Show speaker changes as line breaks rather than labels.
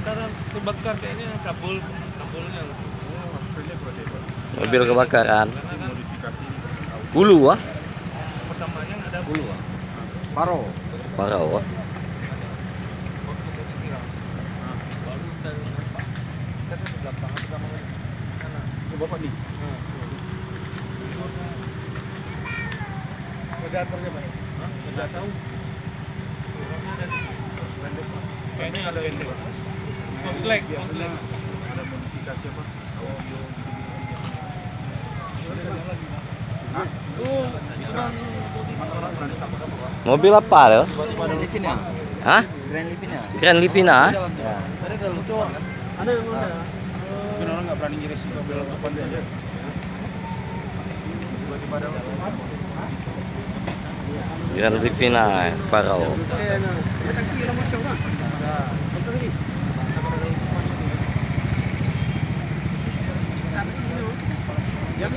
kebakaran, kebakar kayaknya kabulnya.
Mobil kebakaran.
Karena kan
Modifikasi
Hulu wah.
pertamanya nggak ada
dulu. Paro.
Parah wah.
waktu kita disiram. Baru saya nampak. Kita di belakang, kita mau sana.
Ini bapak nih. Radiatornya mana?
Nggak tahu. Orangnya ada di kayaknya ada ini. Koslek, koslek.
Ada modifikasi apa? Audio
Mobil apa lo?
Livina.
Hah?
Grand Livina.
Grand Livina?
Ya. Tadi ada lucu. Ada yang mana? Mungkin orang nggak berani ngiris mobil depan aja. Tiba-tiba ada
Grand Livina, Parau.
yang